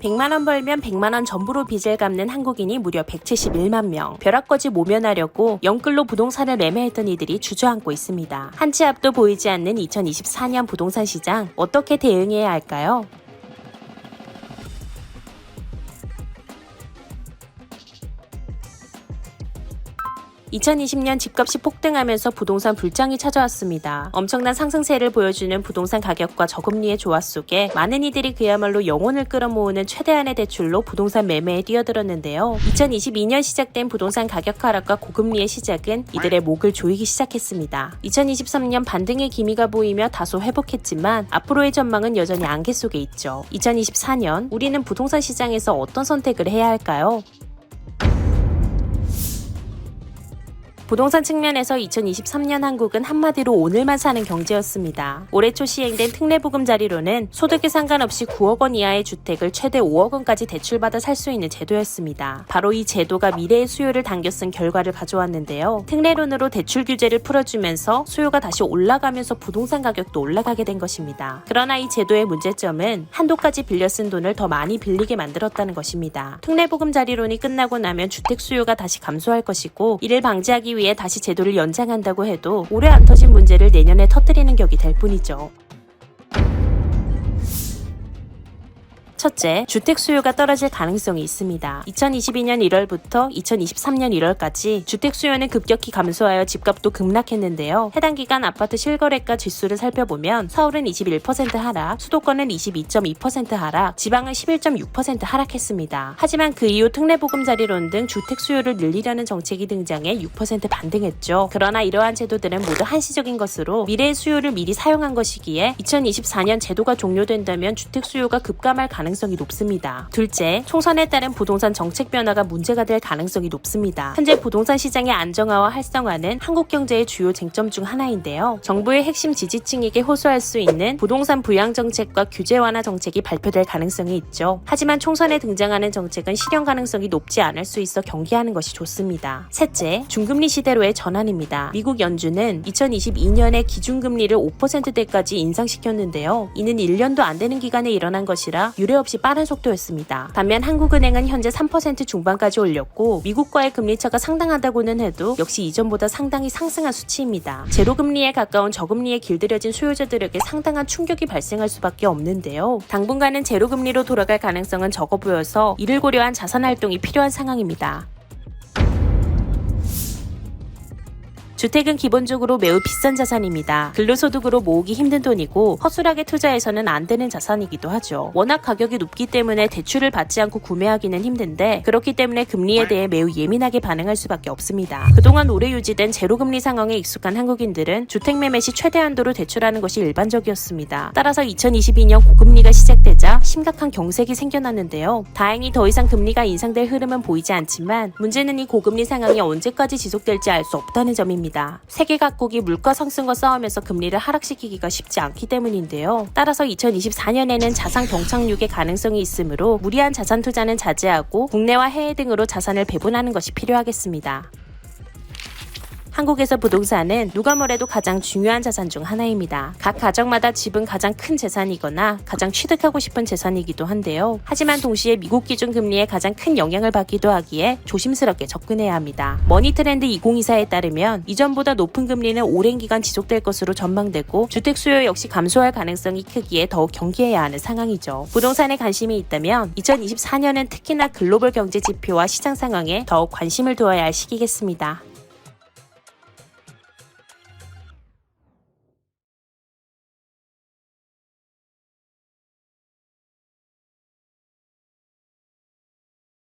100만원 벌면 100만원 전부로 빚을 갚는 한국인이 무려 171만 명. 벼락거지 모면하려고 영끌로 부동산을 매매했던 이들이 주저앉고 있습니다. 한 치 앞도 보이지 않는 2024년 부동산 시장, 어떻게 대응해야 할까요? 2020년 집값이 폭등하면서 부동산 불장이 찾아왔습니다. 엄청난 상승세를 보여주는 부동산 가격과 저금리의 조화 속에 많은 이들이 그야말로 영혼을 끌어모으는 최대한의 대출로 부동산 매매에 뛰어들었는데요. 2022년 시작된 부동산 가격 하락과 고금리의 시작은 이들의 목을 조이기 시작했습니다. 2023년 반등의 기미가 보이며 다소 회복했지만 앞으로의 전망은 여전히 안개 속에 있죠. 2024년 우리는 부동산 시장에서 어떤 선택을 해야 할까요? 부동산 측면에서 2023년 한국은 한마디로 오늘만 사는 경제였습니다. 올해 초 시행된 특례보금자리로는 소득에 상관없이 9억 원 이하의 주택을 최대 5억 원까지 대출받아 살 수 있는 제도였습니다. 바로 이 제도가 미래의 수요를 당겨 쓴 결과를 가져왔는데요. 특례론으로 대출 규제를 풀어주면서 수요가 다시 올라가면서 부동산 가격도 올라가게 된 것입니다. 그러나 이 제도의 문제점은 한도까지 빌려 쓴 돈을 더 많이 빌리게 만들었다는 것입니다. 특례보금자리론이 끝나고 나면 주택 수요가 다시 감소할 것이고, 이를 방지하기 위해 다시 제도를 연장한다고 해도 올해 안 터진 문제를 내년에 터뜨리는 격이 될 뿐이죠. 첫째, 주택 수요가 떨어질 가능성이 있습니다. 2022년 1월부터 2023년 1월까지 주택 수요는 급격히 감소하여 집값도 급락했는데요. 해당 기간 아파트 실거래가 지수를 살펴보면 서울은 21% 하락, 수도권은 22.2% 하락, 지방은 11.6% 하락했습니다. 하지만 그 이후 특례보금자리론 등 주택 수요를 늘리려는 정책이 등장해 6% 반등했죠. 그러나 이러한 제도들은 모두 한시적인 것으로 미래의 수요를 미리 사용한 것이기에 2024년 제도가 종료된다면 주택 수요가 급감할 가능성이 높습니다. 둘째, 총선에 따른 부동산 정책 변화가 문제가 될 가능성이 높습니다. 현재 부동산 시장의 안정화와 활성화는 한국 경제의 주요 쟁점 중 하나인데요. 정부의 핵심 지지층에게 호소할 수 있는 부동산 부양 정책과 규제 완화 정책이 발표될 가능성이 있죠. 하지만 총선에 등장하는 정책은 실현 가능성이 높지 않을 수 있어 경계하는 것이 좋습니다. 셋째, 중금리 시대로의 전환입니다. 미국 연준은 2022년에 기준금리를 5%대까지 인상시켰는데요. 이는 1년도 안 되는 기간에 일어난 것이라 유례 없이 빠른 속도였습니다. 반면 한국은행은 현재 3% 중반까지 올렸고, 미국과의 금리차가 상당하다고는 해도 역시 이전보다 상당히 상승한 수치입니다. 제로금리에 가까운 저금리에 길들여진 소유자들에게 상당한 충격이 발생할 수밖에 없는데요. 당분간은 제로금리로 돌아갈 가능성은 적어 보여서 이를 고려한 자산활동이 필요한 상황입니다. 주택은 기본적으로 매우 비싼 자산입니다. 근로소득으로 모으기 힘든 돈이고 허술하게 투자해서는 안 되는 자산이기도 하죠. 워낙 가격이 높기 때문에 대출을 받지 않고 구매하기는 힘든데, 그렇기 때문에 금리에 대해 매우 예민하게 반응할 수밖에 없습니다. 그동안 오래 유지된 제로금리 상황에 익숙한 한국인들은 주택 매매 시 최대 한도로 대출하는 것이 일반적이었습니다. 따라서 2022년 고금리가 시작되자 심각한 경색이 생겨났는데요. 다행히 더 이상 금리가 인상될 흐름은 보이지 않지만 문제는 이 고금리 상황이 언제까지 지속될지 알 수 없다는 점입니다. 세계 각국이 물가 상승과 싸우면서 금리를 하락시키기가 쉽지 않기 때문인데요. 따라서 2024년에는 자산 경착륙의 가능성이 있으므로 무리한 자산 투자는 자제하고 국내와 해외 등으로 자산을 배분하는 것이 필요하겠습니다. 한국에서 부동산은 누가 뭐래도 가장 중요한 자산 중 하나입니다. 각 가정마다 집은 가장 큰 재산이거나 가장 취득하고 싶은 재산이기도 한데요. 하지만 동시에 미국 기준 금리에 가장 큰 영향을 받기도 하기에 조심스럽게 접근해야 합니다. 머니트렌드 2024에 따르면 이전보다 높은 금리는 오랜 기간 지속될 것으로 전망되고, 주택 수요 역시 감소할 가능성이 크기에 더욱 경계해야 하는 상황이죠. 부동산에 관심이 있다면 2024년은 특히나 글로벌 경제 지표와 시장 상황에 더욱 관심을 두어야 할 시기겠습니다.